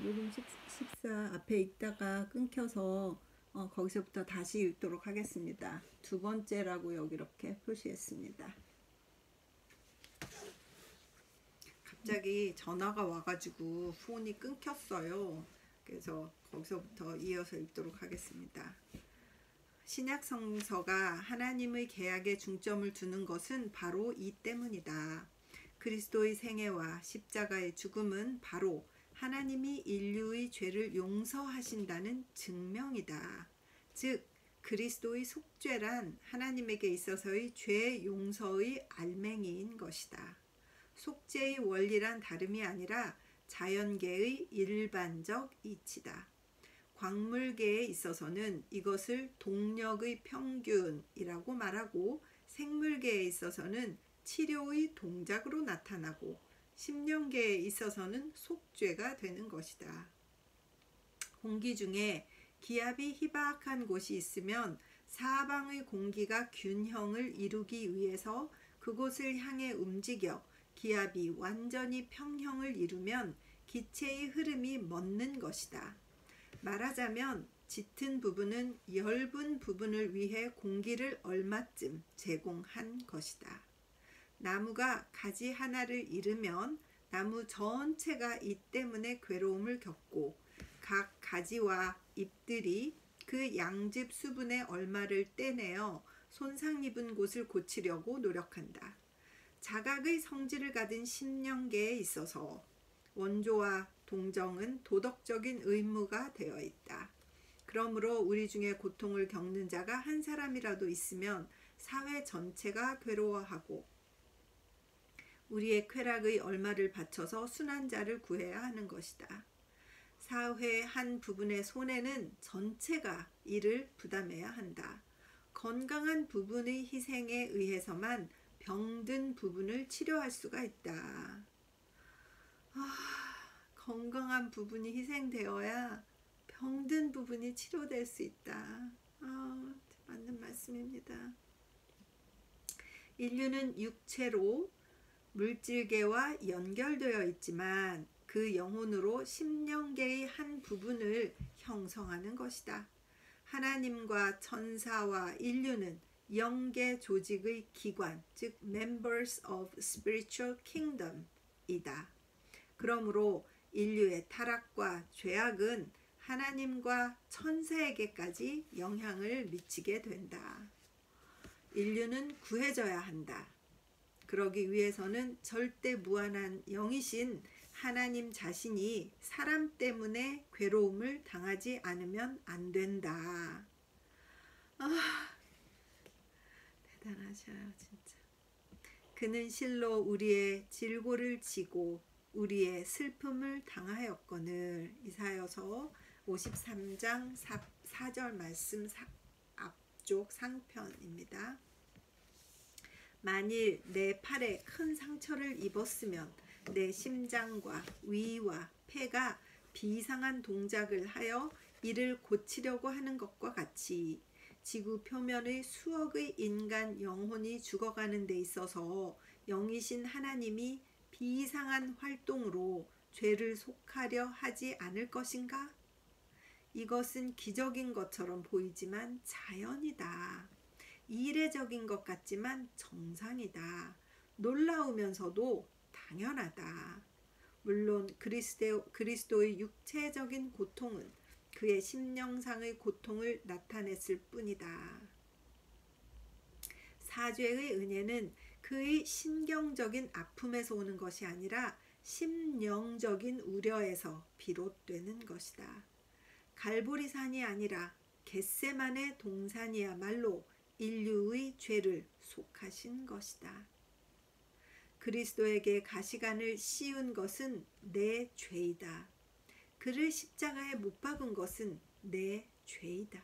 녹음 식사 앞에 있다가 끊겨서 거기서부터 다시 읽도록 하겠습니다. 두 번째라고 여기 이렇게 표시했습니다. 갑자기 전화가 와가지고 폰이 끊겼어요. 그래서 거기서부터 이어서 읽도록 하겠습니다. 신약 성서가 하나님의 계약에 중점을 두는 것은 바로 이 때문이다. 그리스도의 생애와 십자가의 죽음은 바로 하나님이 인류의 죄를 용서하신다는 증명이다. 즉 그리스도의 속죄란 하나님에게 있어서의 죄 용서의 알맹이인 것이다. 속죄의 원리란 다름이 아니라 자연계의 일반적 이치다. 광물계에 있어서는 이것을 동력의 평균이라고 말하고, 생물계에 있어서는 치료의 동작으로 나타나고, 심령계에 있어서는 속죄가 되는 것이다. 공기 중에 기압이 희박한 곳이 있으면 사방의 공기가 균형을 이루기 위해서 그곳을 향해 움직여 기압이 완전히 평형을 이루면 기체의 흐름이 멎는 것이다. 말하자면 짙은 부분은 엷은 부분을 위해 공기를 얼마쯤 제공한 것이다. 나무가 가지 하나를 잃으면 나무 전체가 이 때문에 괴로움을 겪고, 각 가지와 잎들이 그 양즙 수분의 얼마를 떼내어 손상 입은 곳을 고치려고 노력한다. 자각의 성질을 가진 심령계에 있어서 원조와 동정은 도덕적인 의무가 되어 있다. 그러므로 우리 중에 고통을 겪는 자가 한 사람이라도 있으면 사회 전체가 괴로워하고, 우리의 쾌락의 얼마를 바쳐서 순한 자를 구해야 하는 것이다. 사회 한 부분의 손해는 전체가 이를 부담해야 한다. 건강한 부분의 희생에 의해서만 병든 부분을 치료할 수가 있다. 건강한 부분이 희생되어야 병든 부분이 치료될 수 있다. 맞는 말씀입니다. 인류는 육체로 물질계와 연결되어 있지만 그 영혼으로 심령계의 한 부분을 형성하는 것이다. 하나님과 천사와 인류는 영계 조직의 기관, 즉 members of spiritual kingdom이다. 그러므로 인류의 타락과 죄악은 하나님과 천사에게까지 영향을 미치게 된다. 인류는 구해져야 한다. 그러기 위해서는 절대 무한한 영이신 하나님 자신이 사람 때문에 괴로움을 당하지 않으면 안 된다. 대단하셔요, 진짜. 그는 실로 우리의 질고를 지고 우리의 슬픔을 당하였거늘. 이사야서 53장 4절 말씀 앞쪽 상편입니다. 만일 내 팔에 큰 상처를 입었으면 내 심장과 위와 폐가 비상한 동작을 하여 이를 고치려고 하는 것과 같이 지구 표면의 수억의 인간 영혼이 죽어가는 데 있어서 영이신 하나님이 비상한 활동으로 죄를 속하려 하지 않을 것인가? 이것은 기적인 것처럼 보이지만 자연이다. 이례적인 것 같지만 정상이다. 놀라우면서도 당연하다. 물론 그리스도의 육체적인 고통은 그의 심령상의 고통을 나타냈을 뿐이다. 사죄의 은혜는 그의 신경적인 아픔에서 오는 것이 아니라 심령적인 우려에서 비롯되는 것이다. 갈보리산이 아니라 겟세마네 동산이야말로 인류의 죄를 속하신 것이다. 그리스도에게 가시관을 씌운 것은 내 죄이다. 그를 십자가에 못 박은 것은 내 죄이다.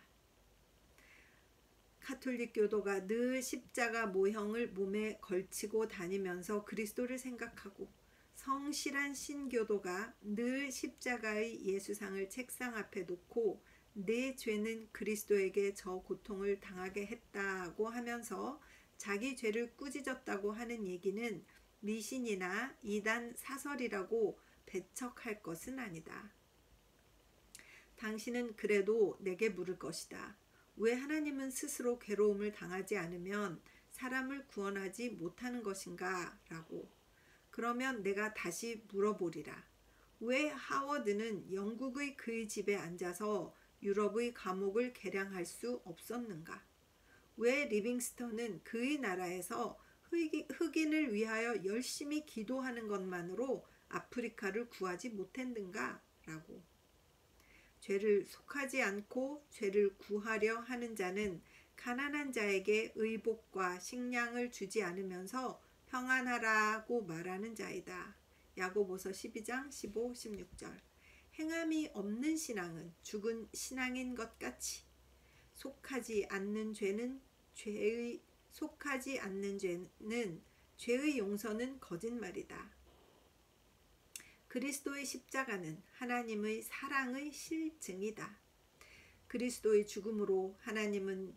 가톨릭 교도가 늘 십자가 모형을 몸에 걸치고 다니면서 그리스도를 생각하고, 성실한 신교도가 늘 십자가의 예수상을 책상 앞에 놓고 내 죄는 그리스도에게 저 고통을 당하게 했다고 하면서 자기 죄를 꾸짖었다고 하는 얘기는 미신이나 이단 사설이라고 배척할 것은 아니다. 당신은 그래도 내게 물을 것이다. 왜 하나님은 스스로 괴로움을 당하지 않으면 사람을 구원하지 못하는 것인가? 라고. 그러면 내가 다시 물어보리라. 왜 하워드는 영국의 그의 집에 앉아서 유럽의 감옥을 개량할 수 없었는가? 왜 리빙스턴은 그의 나라에서 흑인을 위하여 열심히 기도하는 것만으로 아프리카를 구하지 못했는가? 라고. 죄를 속하지 않고 죄를 구하려 하는 자는 가난한 자에게 의복과 식량을 주지 않으면서 평안하라고 말하는 자이다. 야고보서 12장 15, 16절. 행함이 없는 신앙은 죽은 신앙인 것 같이 속하지 않는 죄는 죄의 용서는 거짓말이다. 그리스도의 십자가는 하나님의 사랑의 실증이다. 그리스도의 죽음으로 하나님은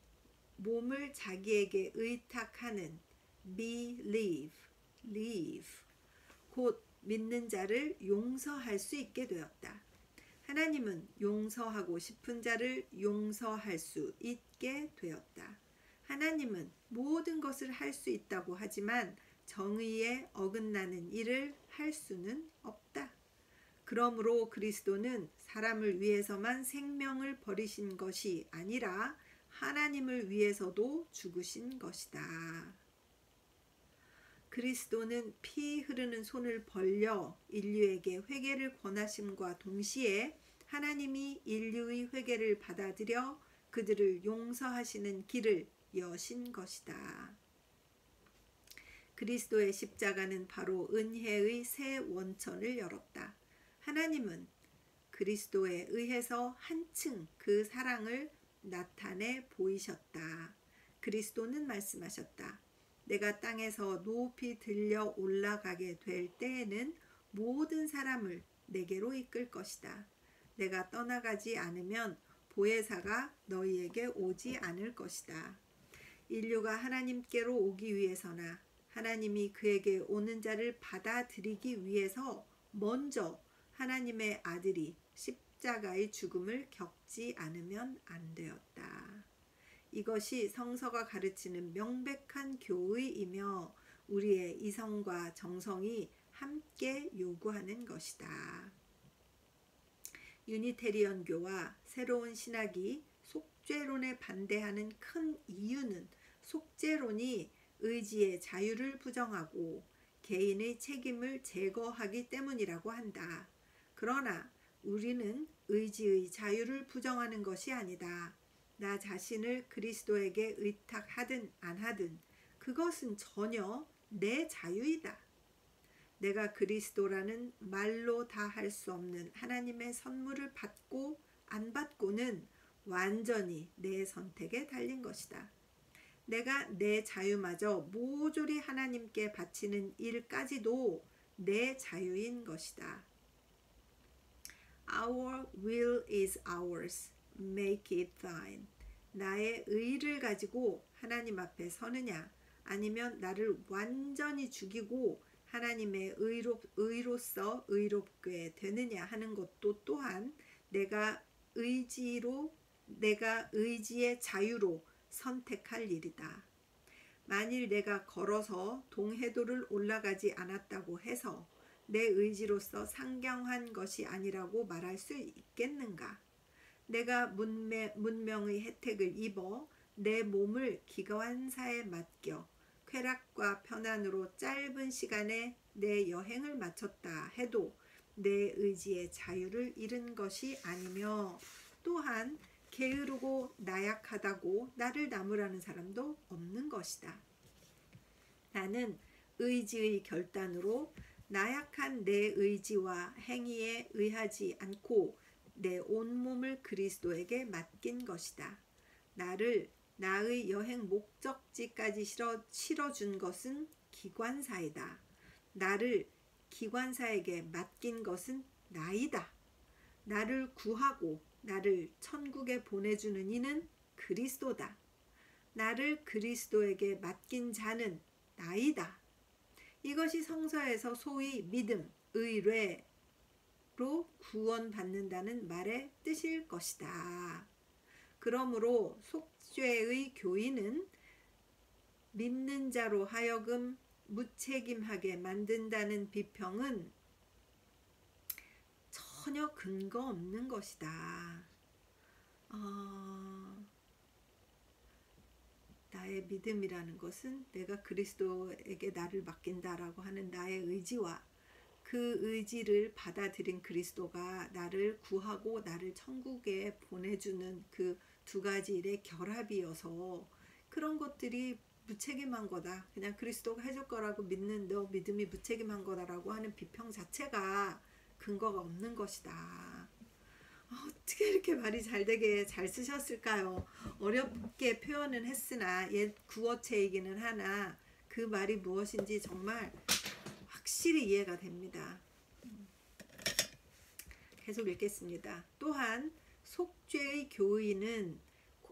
몸을 자기에게 의탁하는 believe, 곧 믿는 자를 용서할 수 있게 되었다. 하나님은 용서하고 싶은 자를 용서할 수 있게 되었다. 하나님은 모든 것을 할 수 있다고 하지만 정의에 어긋나는 일을 할 수는 없다. 그러므로 그리스도는 사람을 위해서만 생명을 버리신 것이 아니라 하나님을 위해서도 죽으신 것이다. 그리스도는 피 흐르는 손을 벌려 인류에게 회개를 권하심과 동시에 하나님이 인류의 회개를 받아들여 그들을 용서하시는 길을 여신 것이다. 그리스도의 십자가는 바로 은혜의 새 원천을 열었다. 하나님은 그리스도에 의해서 한층 그 사랑을 나타내 보이셨다. 그리스도는 말씀하셨다. 내가 땅에서 높이 들려 올라가게 될 때에는 모든 사람을 내게로 이끌 것이다. 내가 떠나가지 않으면 보혜사가 너희에게 오지 않을 것이다. 인류가 하나님께로 오기 위해서나 하나님이 그에게 오는 자를 받아들이기 위해서 먼저 하나님의 아들이 십자가의 죽음을 겪지 않으면 안 되었다. 이것이 성서가 가르치는 명백한 교의이며 우리의 이성과 정성이 함께 요구하는 것이다. 유니테리언교와 새로운 신학이 속죄론에 반대하는 큰 이유는 속죄론이 의지의 자유를 부정하고 개인의 책임을 제거하기 때문이라고 한다. 그러나 우리는 의지의 자유를 부정하는 것이 아니다. 나 자신을 그리스도에게 의탁하든 안 하든 그것은 전혀 내 자유이다. 내가 그리스도라는 말로 다 할 수 없는 하나님의 선물을 받고 안 받고는 완전히 내 선택에 달린 것이다. 내가 내 자유마저 모조리 하나님께 바치는 일까지도 내 자유인 것이다. Our will is ours. Make it thine. 나의 의를 가지고 하나님 앞에 서느냐 아니면 나를 완전히 죽이고 하나님의 의로서 의롭게 되느냐 하는 것도 또한 내가 의지의 자유로 선택할 일이다. 만일 내가 걸어서 동해도를 올라가지 않았다고 해서 내 의지로서 상경한 것이 아니라고 말할 수 있겠는가? 내가 문명의 혜택을 입어 내 몸을 기관사에 맡겨 쾌락과 편안으로 짧은 시간에 내 여행을 마쳤다 해도 내 의지의 자유를 잃은 것이 아니며 또한 게으르고 나약하다고 나를 나무라는 사람도 없는 것이다. 나는 의지의 결단으로 나약한 내 의지와 행위에 의하지 않고 내 온몸을 그리스도에게 맡긴 것이다. 나의 여행 목적지까지 실어준 것은 기관사이다. 나를 기관사에게 맡긴 것은 나이다. 나를 구하고 나를 천국에 보내주는 이는 그리스도다. 나를 그리스도에게 맡긴 자는 나이다. 이것이 성서에서 소위 믿음, 의뢰, 구원받는다는 말의 뜻일 것이다. 그러므로 속죄의 교의는 믿는 자로 하여금 무책임하게 만든다는 비평은 전혀 근거 없는 것이다. 나의 믿음이라는 것은 내가 그리스도에게 나를 맡긴다라고 하는 나의 의지와 그 의지를 받아들인 그리스도가 나를 구하고 나를 천국에 보내주는 그 두 가지 일의 결합이어서 그런 것들이 무책임한 거다. 그냥 그리스도가 해줄 거라고 믿는 너 믿음이 무책임한 거다라고 하는 비평 자체가 근거가 없는 것이다. 어떻게 이렇게 말이 잘 되게 잘 쓰셨을까요? 어렵게 표현은 했으나 옛 구어체이기는 하나 그 말이 무엇인지 정말 확실히 이해가 됩니다. 계속 읽겠습니다. 또한 속죄의 교의는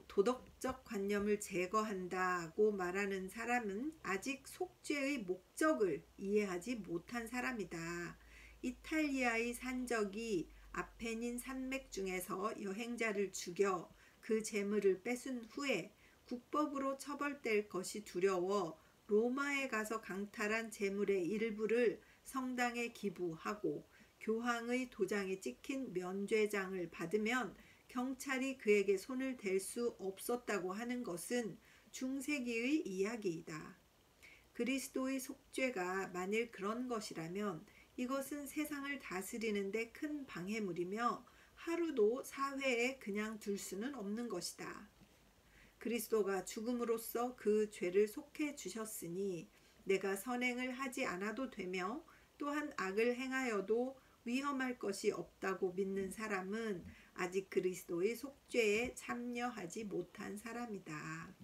도덕적 관념을 제거한다고 말하는 사람은 아직 속죄의 목적을 이해하지 못한 사람이다. 이탈리아의 산적이 아펜닌 산맥 중에서 여행자를 죽여 그 재물을 뺏은 후에 국법으로 처벌될 것이 두려워 로마에 가서 강탈한 재물의 일부를 성당에 기부하고 교황의 도장이 찍힌 면죄장을 받으면 경찰이 그에게 손을 댈 수 없었다고 하는 것은 중세기의 이야기이다. 그리스도의 속죄가 만일 그런 것이라면 이것은 세상을 다스리는 데 큰 방해물이며 하루도 사회에 그냥 둘 수는 없는 것이다. 그리스도가 죽음으로써 그 죄를 속해 주셨으니 내가 선행을 하지 않아도 되며 또한 악을 행하여도 위험할 것이 없다고 믿는 사람은 아직 그리스도의 속죄에 참여하지 못한 사람이다.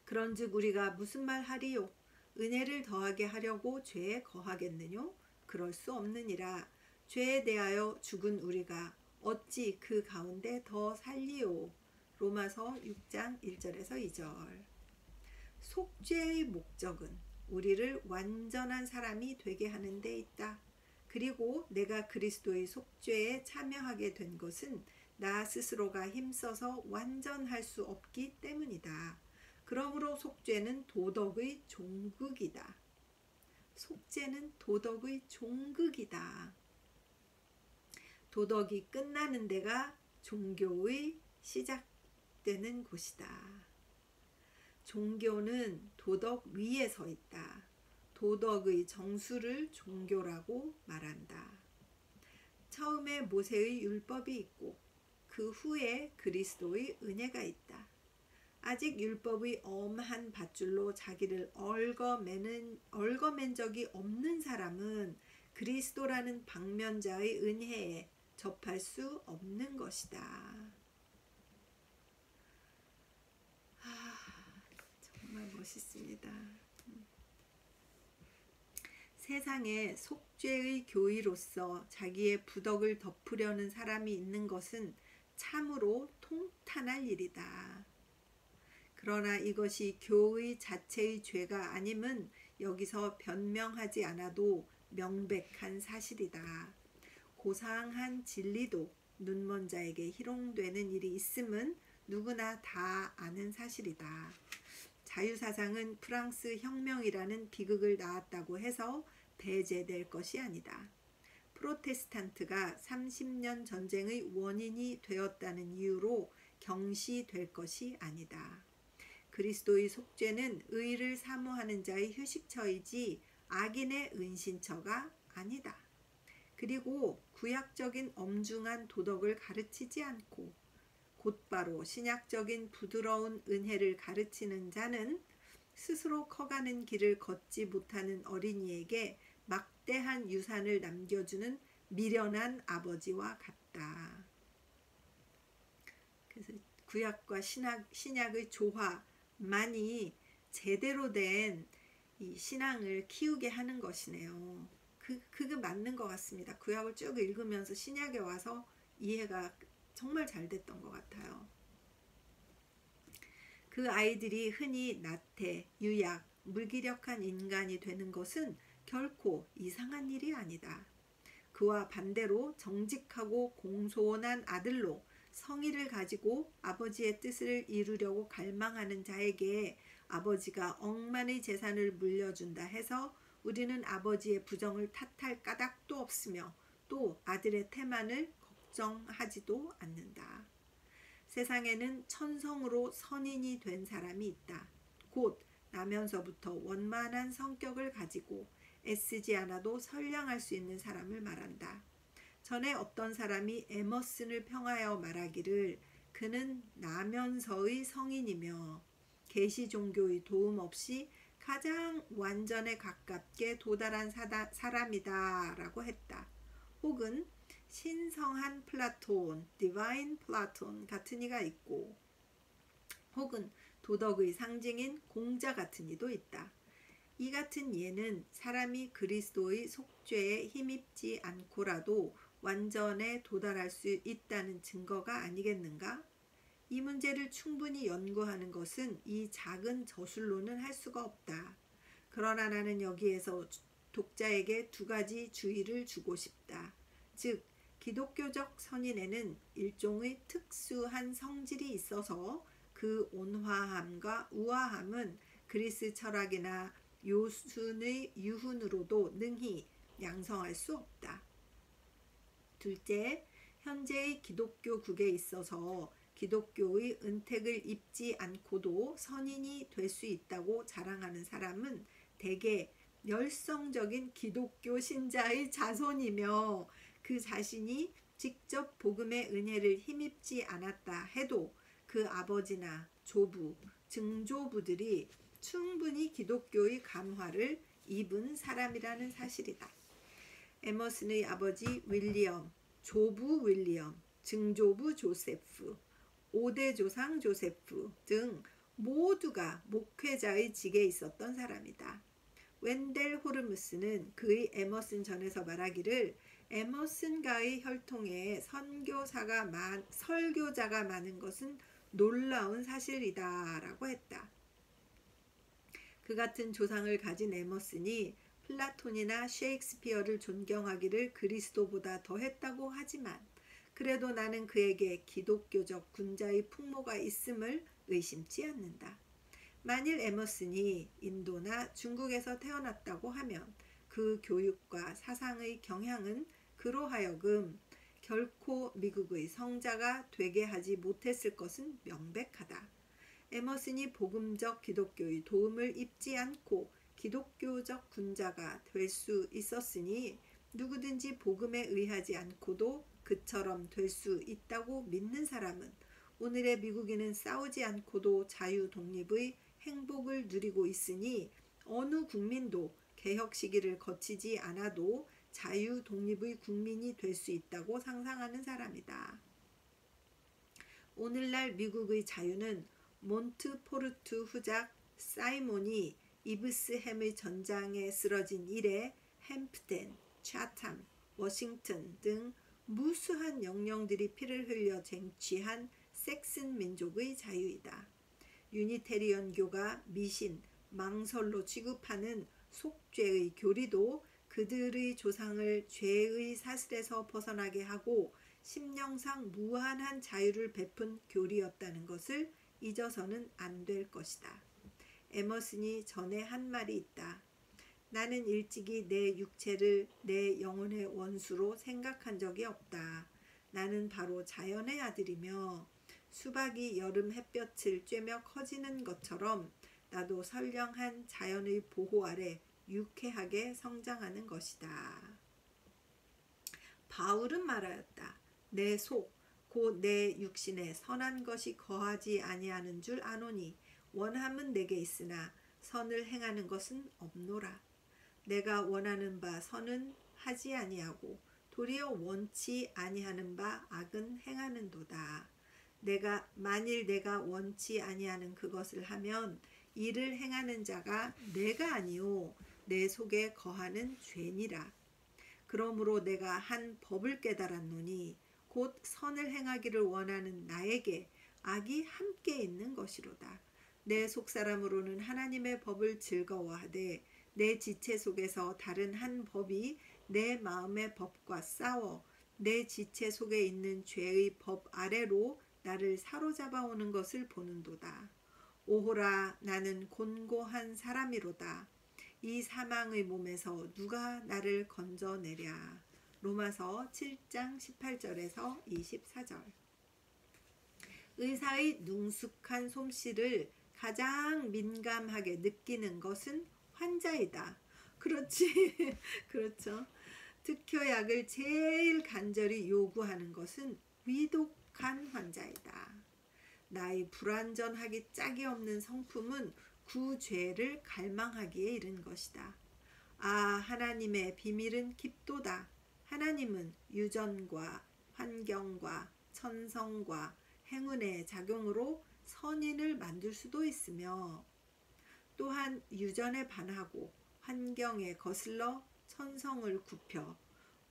그런즉 우리가 무슨 말 하리요? 은혜를 더하게 하려고 죄에 거하겠느뇨? 그럴 수 없느니라. 죄에 대하여 죽은 우리가 어찌 그 가운데 더 살리요? 로마서 6장 1절에서 2절. 속죄의 목적은 우리를 완전한 사람이 되게 하는 데 있다. 그리고 내가 그리스도의 속죄에 참여하게 된 것은 나 스스로가 힘써서 완전할 수 없기 때문이다. 그러므로 속죄는 도덕의 종극이다. 속죄는 도덕의 종극이다. 도덕이 끝나는 데가 종교의 시작되는 곳이다. 종교는 도덕 위에 서 있다. 도덕의 정수를 종교라고 말한다. 처음에 모세의 율법이 있고 그 후에 그리스도의 은혜가 있다. 아직 율법의 엄한 밧줄로 자기를 얽어맨 적이 없는 사람은 그리스도라는 방면자의 은혜에 접할 수 없는 것이다. 정말 멋있습니다. 세상에 속죄의 교의로서 자기의 부덕을 덮으려는 사람이 있는 것은 참으로 통탄할 일이다. 그러나 이것이 교의 자체의 죄가 아님은 여기서 변명하지 않아도 명백한 사실이다. 고상한 진리도 눈먼 자에게 희롱되는 일이 있음은 누구나 다 아는 사실이다. 자유사상은 프랑스 혁명이라는 비극을 낳았다고 해서 배제될 것이 아니다. 프로테스탄트가 30년 전쟁의 원인이 되었다는 이유로 경시될 것이 아니다. 그리스도의 속죄는 의를 사모하는 자의 휴식처이지 악인의 은신처가 아니다. 그리고 구약적인 엄중한 도덕을 가르치지 않고 곧바로 신약적인 부드러운 은혜를 가르치는 자는 스스로 커가는 길을 걷지 못하는 어린이에게 막대한 유산을 남겨주는 미련한 아버지와 같다. 그래서 구약과 신약의 조화만이 제대로 된 이 신앙을 키우게 하는 것이네요. 그게 맞는 것 같습니다. 구약을 쭉 읽으면서 신약에 와서 이해가 정말 잘 됐던 것 같아요. 그 아이들이 흔히 나태, 유약, 무기력한 인간이 되는 것은 결코 이상한 일이 아니다. 그와 반대로 정직하고 공손한 아들로 성의를 가지고 아버지의 뜻을 이루려고 갈망하는 자에게 아버지가 억만의 재산을 물려준다 해서 우리는 아버지의 부정을 탓할 까닭도 없으며 또 아들의 태만을 걱정하지도 않는다. 세상에는 천성으로 선인이 된 사람이 있다. 곧 나면서부터 원만한 성격을 가지고 애쓰지 않아도 선량할 수 있는 사람을 말한다. 전에 어떤 사람이 에머슨을 평하여 말하기를 그는 나면서의 성인이며 계시 종교의 도움 없이 가장 완전에 가깝게 도달한 사람이다 라고 했다. 혹은 신성한 플라톤, 디바인 플라톤 같은 이가 있고 혹은 도덕의 상징인 공자 같은 이도 있다. 이 같은 예는 사람이 그리스도의 속죄에 힘입지 않고라도 완전에 도달할 수 있다는 증거가 아니겠는가? 이 문제를 충분히 연구하는 것은 이 작은 저술로는 할 수가 없다. 그러나 나는 여기에서 독자에게 두 가지 주의를 주고 싶다. 즉, 기독교적 선인에는 일종의 특수한 성질이 있어서 그 온화함과 우아함은 그리스 철학이나 요순의 유훈으로도 능히 양성할 수 없다. 둘째, 현재의 기독교국에 있어서 기독교의 은택을 입지 않고도 선인이 될 수 있다고 자랑하는 사람은 대개 열성적인 기독교 신자의 자손이며 그 자신이 직접 복음의 은혜를 힘입지 않았다 해도 그 아버지나 조부, 증조부들이 충분히 기독교의 감화를 입은 사람이라는 사실이다. 에머슨의 아버지 윌리엄, 조부 윌리엄, 증조부 조세프, 5대 조상 조세프 등 모두가 목회자의 직에 있었던 사람이다. 웬델 호르무스는 그의 에머슨 전에서 말하기를 에머슨과의 혈통에 설교자가 많은 것은 놀라운 사실이다 라고 했다. 그 같은 조상을 가진 에머슨이 플라톤이나 셰익스피어를 존경하기를 그리스도보다 더했다고 하지만 그래도 나는 그에게 기독교적 군자의 풍모가 있음을 의심치 않는다. 만일 에머슨이 인도나 중국에서 태어났다고 하면 그 교육과 사상의 경향은 그로 하여금 결코 미국의 성자가 되게 하지 못했을 것은 명백하다. 에머슨이 복음적 기독교의 도움을 입지 않고 기독교적 군자가 될 수 있었으니 누구든지 복음에 의하지 않고도 그처럼 될 수 있다고 믿는 사람은 오늘의 미국인은 싸우지 않고도 자유 독립의 행복을 누리고 있으니 어느 국민도 개혁 시기를 거치지 않아도 자유 독립의 국민이 될 수 있다고 상상하는 사람이다. 오늘날 미국의 자유는 몬트포르투 후작 사이몬이 이브스햄의 전장에 쓰러진 이래 햄프덴, 차탐, 워싱턴 등 무수한 영령들이 피를 흘려 쟁취한 섹슨 민족의 자유이다. 유니테리언교가 미신, 망설로 취급하는 속죄의 교리도 그들의 조상을 죄의 사슬에서 벗어나게 하고 심령상 무한한 자유를 베푼 교리였다는 것을 잊어서는 안 될 것이다. 에머슨이 전에 한 말이 있다. 나는 일찍이 내 육체를 내 영혼의 원수로 생각한 적이 없다. 나는 바로 자연의 아들이며 수박이 여름 햇볕을 쬐며 커지는 것처럼 나도 선량한 자연의 보호 아래 유쾌하게 성장하는 것이다. 바울은 말하였다. 내 속, 곧 내 육신에 선한 것이 거하지 아니하는 줄 아노니 원함은 내게 있으나 선을 행하는 것은 없노라. 내가 원하는 바 선은 하지 아니하고 도리어 원치 아니하는 바 악은 행하는도다. 만일 내가 원치 아니하는 그것을 하면 이를 행하는 자가 내가 아니오 내 속에 거하는 죄니라. 그러므로 내가 한 법을 깨달았노니 곧 선을 행하기를 원하는 나에게 악이 함께 있는 것이로다. 내 속사람으로는 하나님의 법을 즐거워하되 내 지체 속에서 다른 한 법이 내 마음의 법과 싸워 내 지체 속에 있는 죄의 법 아래로 나를 사로잡아 오는 것을 보는도다. 오호라, 나는 곤고한 사람이로다. 이 사망의 몸에서 누가 나를 건져내랴. 로마서 7장 18절에서 24절. 의사의 능숙한 솜씨를 가장 민감하게 느끼는 것은 환자이다. 그렇지. 그렇죠. 특효약을 제일 간절히 요구하는 것은 위독한 환자이다. 나의 불완전하기 짝이 없는 성품은 구죄를 갈망하기에 이른 것이다. 아, 하나님의 비밀은 깊도다. 하나님은 유전과 환경과 천성과 행운의 작용으로 선인을 만들 수도 있으며, 또한 유전에 반하고 환경에 거슬러 천성을 굽혀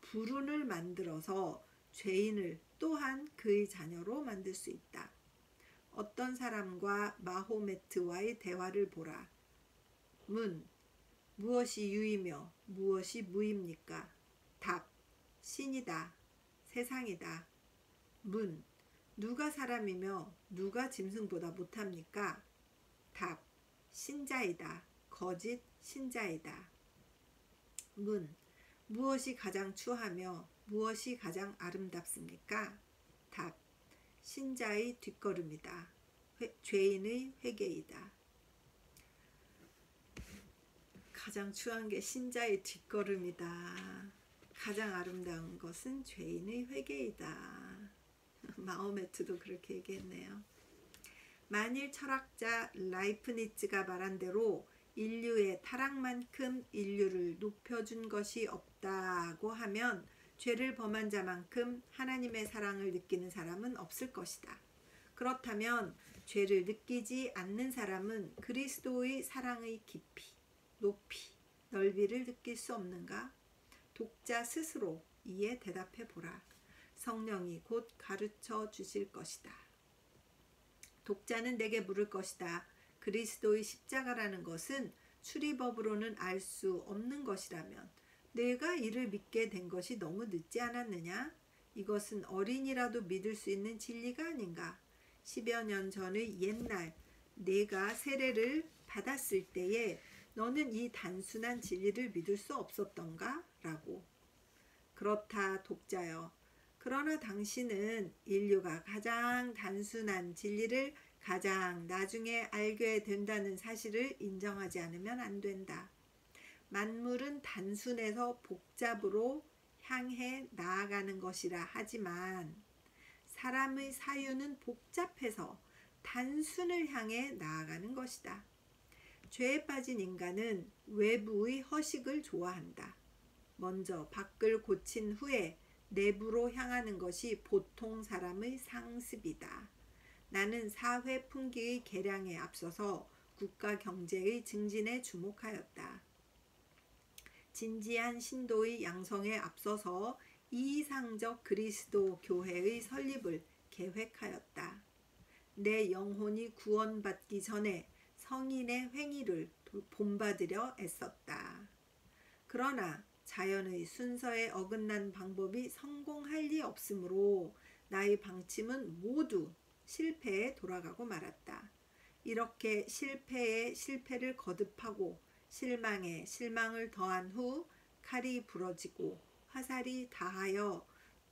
불운을 만들어서 죄인을 또한 그의 자녀로 만들 수 있다. 어떤 사람과 마호메트와의 대화를 보라. 문. 무엇이 유이며 무엇이 무입니까? 답. 신이다. 세상이다. 문. 누가 사람이며 누가 짐승보다 못합니까? 답. 신자이다. 거짓 신자이다. 문. 무엇이 가장 추하며 무엇이 가장 아름답습니까? 답. 신자의 뒷걸음이다. 죄인의 회개이다. 가장 추한 게 신자의 뒷걸음이다. 가장 아름다운 것은 죄인의 회개이다. 마호메트도 그렇게 얘기했네요. 만일 철학자 라이프니츠가 말한 대로 인류의 타락만큼 인류를 높여준 것이 없다고 하면 죄를 범한 자만큼 하나님의 사랑을 느끼는 사람은 없을 것이다. 그렇다면 죄를 느끼지 않는 사람은 그리스도의 사랑의 깊이, 높이, 넓이를 느낄 수 없는가? 독자 스스로 이에 대답해 보라. 성령이 곧 가르쳐 주실 것이다. 독자는 내게 물을 것이다. 그리스도의 십자가라는 것은 출입법으로는 알 수 없는 것이라면 내가 이를 믿게 된 것이 너무 늦지 않았느냐? 이것은 어린이라도 믿을 수 있는 진리가 아닌가? 10여 년 전의 옛날 내가 세례를 받았을 때에 너는 이 단순한 진리를 믿을 수 없었던가? 라고. 그렇다, 독자여. 그러나 당신은 인류가 가장 단순한 진리를 가장 나중에 알게 된다는 사실을 인정하지 않으면 안 된다. 만물은 단순해서 복잡으로 향해 나아가는 것이라 하지만 사람의 사유는 복잡해서 단순을 향해 나아가는 것이다. 죄에 빠진 인간은 외부의 허식을 좋아한다. 먼저 밖을 고친 후에 내부로 향하는 것이 보통 사람의 상습이다. 나는 사회 풍기의 개량에 앞서서 국가 경제의 증진에 주목하였다. 진지한 신도의 양성에 앞서서 이상적 그리스도 교회의 설립을 계획하였다. 내 영혼이 구원받기 전에 성인의 횡의를 본받으려 애썼다. 그러나 자연의 순서에 어긋난 방법이 성공할 리 없으므로 나의 방침은 모두 실패에 돌아가고 말았다. 이렇게 실패에 실패를 거듭하고 실망에 실망을 더한 후 칼이 부러지고 화살이 닿하여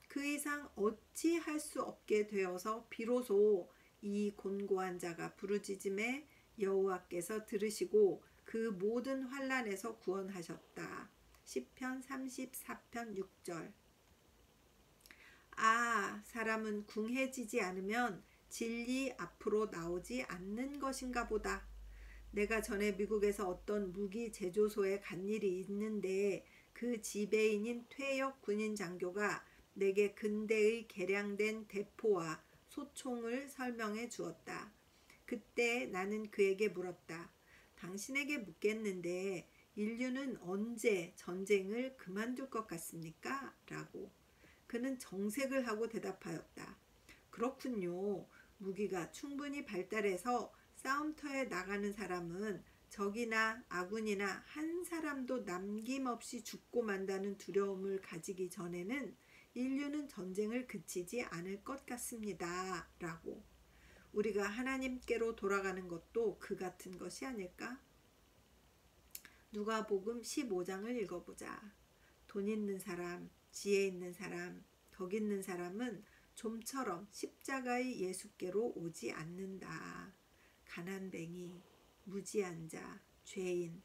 그 이상 어찌할 수 없게 되어서 비로소 이 곤고한 자가 부르짖음에 여호와께서 들으시고 그 모든 환난에서 구원하셨다. 시편 34편 6절. 아, 사람은 궁해지지 않으면 진리 앞으로 나오지 않는 것인가 보다. 내가 전에 미국에서 어떤 무기 제조소에 간 일이 있는데 그 지배인인 퇴역 군인 장교가 내게 근대의 개량된 대포와 소총을 설명해 주었다. 그때 나는 그에게 물었다. 당신에게 묻겠는데 인류는 언제 전쟁을 그만둘 것 같습니까? 라고. 그는 정색을 하고 대답하였다. 그렇군요. 무기가 충분히 발달해서 싸움터에 나가는 사람은 적이나 아군이나 한 사람도 남김없이 죽고 만다는 두려움을 가지기 전에는 인류는 전쟁을 그치지 않을 것 같습니다. 라고. 우리가 하나님께로 돌아가는 것도 그 같은 것이 아닐까? 누가복음 15장을 읽어보자. 돈 있는 사람, 지혜 있는 사람, 덕 있는 사람은 좀처럼 십자가의 예수께로 오지 않는다. 가난뱅이, 무지한 자, 죄인,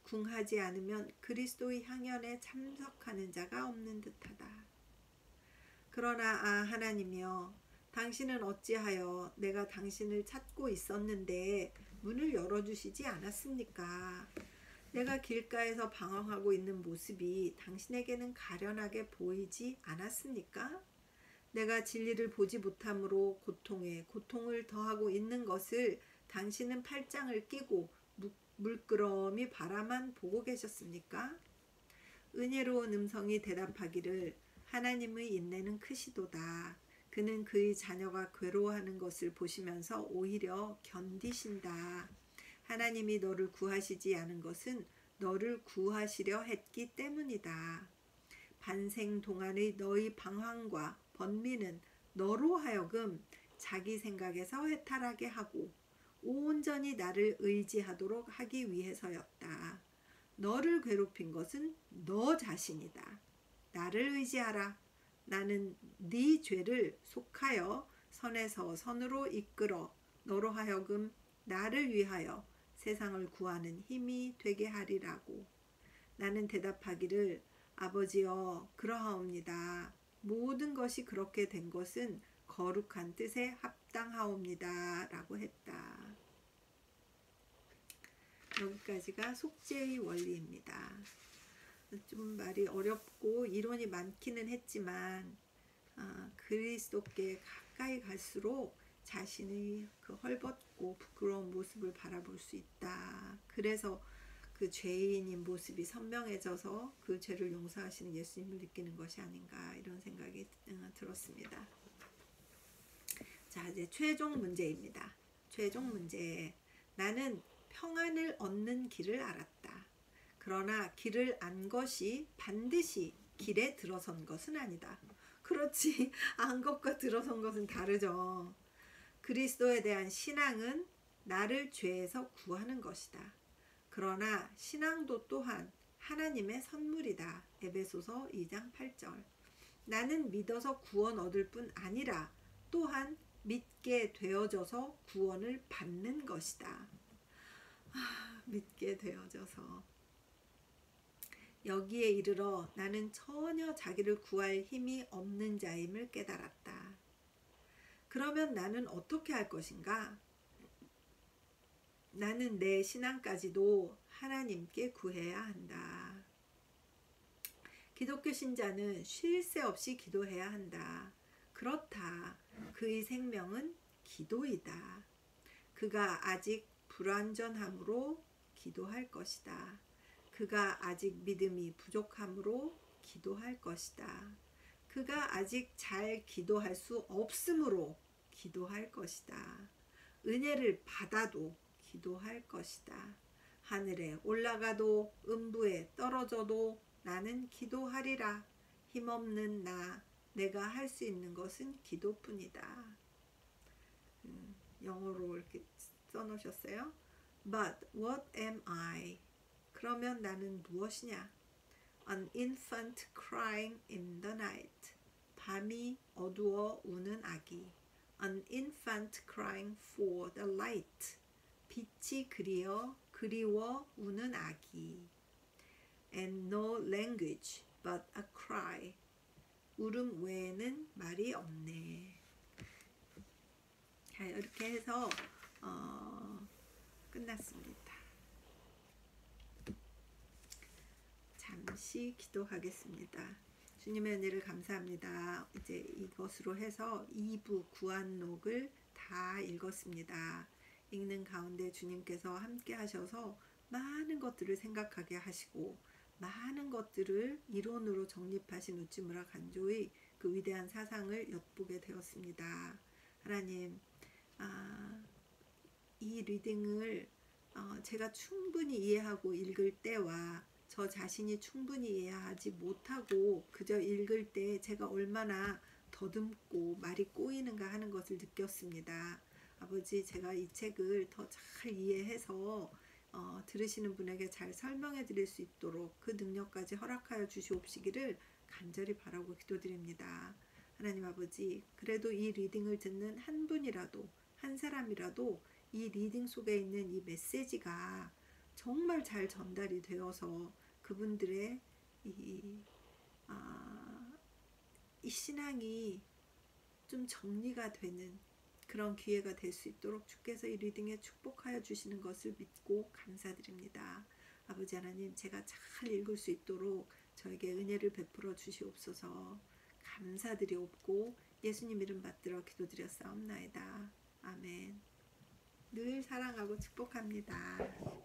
궁하지 않으면 그리스도의 향연에 참석하는 자가 없는 듯하다. 그러나 하나님이여, 당신은 어찌하여 내가 당신을 찾고 있었는데 문을 열어주시지 않았습니까? 내가 길가에서 방황하고 있는 모습이 당신에게는 가련하게 보이지 않았습니까? 내가 진리를 보지 못함으로 고통에 고통을 더하고 있는 것을 당신은 팔짱을 끼고 물끄러미 바라만 보고 계셨습니까? 은혜로운 음성이 대답하기를 하나님의 인내는 크시도다. 그는 그의 자녀가 괴로워하는 것을 보시면서 오히려 견디신다. 하나님이 너를 구하시지 않은 것은 너를 구하시려 했기 때문이다. 반생 동안의 너의 방황과 번민은 너로 하여금 자기 생각에서 해탈하게 하고 온전히 나를 의지하도록 하기 위해서였다. 너를 괴롭힌 것은 너 자신이다. 나를 의지하라. 나는 네 죄를 속하여 선에서 선으로 이끌어 너로 하여금 나를 위하여 세상을 구하는 힘이 되게 하리라고. 나는 대답하기를 아버지여 그러하옵니다. 모든 것이 그렇게 된 것은 거룩한 뜻에 합당하옵니다. 라고 했다. 여기까지가 속죄의 원리입니다. 좀 말이 어렵고 이론이 많기는 했지만 그리스도께 가까이 갈수록 자신의 그 헐벗고 부끄러운 모습을 바라볼 수 있다. 그래서 그 죄인인 모습이 선명해져서 그 죄를 용서하시는 예수님을 느끼는 것이 아닌가 이런 생각이 들었습니다. 자, 이제 최종 문제입니다. 최종 문제. 나는 평안을 얻는 길을 알았다. 그러나 길을 안 것이 반드시 길에 들어선 것은 아니다. 그렇지. 안 것과 들어선 것은 다르죠. 그리스도에 대한 신앙은 나를 죄에서 구하는 것이다. 그러나 신앙도 또한 하나님의 선물이다. 에베소서 2장 8절. 나는 믿어서 구원 얻을 뿐 아니라 또한 믿게 되어져서 구원을 받는 것이다. 믿게 되어져서. 여기에 이르러 나는 전혀 자기를 구할 힘이 없는 자임을 깨달았다. 그러면 나는 어떻게 할 것인가? 나는 내 신앙까지도 하나님께 구해야 한다. 기독교 신자는 쉴 새 없이 기도해야 한다. 그렇다. 그의 생명은 기도이다. 그가 아직 불완전함으로 기도할 것이다. 그가 아직 믿음이 부족함으로 기도할 것이다. 그가 아직 잘 기도할 수 없으므로 기도할 것이다. 은혜를 받아도 기도할 것이다. 하늘에 올라가도 음부에 떨어져도 나는 기도하리라. 힘없는 나, 내가 할 수 있는 것은 기도뿐이다. 영어로 이렇게 써놓으셨어요. But what am I? 그러면 나는 무엇이냐? An infant crying in the night. 밤이 어두워 우는 아기. An infant crying for the light. 빛이 그리워 우는 아기. And no language but a cry. 울음 외에는 말이 없네. 자, 이렇게 해서 끝났습니다. 잠시 기도하겠습니다. 주님의 은혜를 감사합니다. 이제 이것으로 해서 2부 구안록을 다 읽었습니다. 읽는 가운데 주님께서 함께 하셔서 많은 것들을 생각하게 하시고 많은 것들을 이론으로 정립하신 우찌무라 간조의 그 위대한 사상을 엿보게 되었습니다. 하나님, 이 리딩을 제가 충분히 이해하고 읽을 때와 저 자신이 충분히 이해하지 못하고 그저 읽을 때 제가 얼마나 더듬고 말이 꼬이는가 하는 것을 느꼈습니다. 아버지, 제가 이 책을 더 잘 이해해서 들으시는 분에게 잘 설명해 드릴 수 있도록 그 능력까지 허락하여 주시옵시기를 간절히 바라고 기도드립니다. 하나님 아버지, 그래도 이 리딩을 듣는 한 분이라도, 한 사람이라도 이 리딩 속에 있는 이 메시지가 정말 잘 전달이 되어서 그분들의 이, 이 신앙이 좀 정리가 되는 그런 기회가 될 수 있도록 주께서 이 리딩에 축복하여 주시는 것을 믿고 감사드립니다. 아버지 하나님, 제가 잘 읽을 수 있도록 저에게 은혜를 베풀어 주시옵소서. 감사드리옵고 예수님 이름 받들어 기도드렸사옵나이다. 아멘. 늘 사랑하고 축복합니다.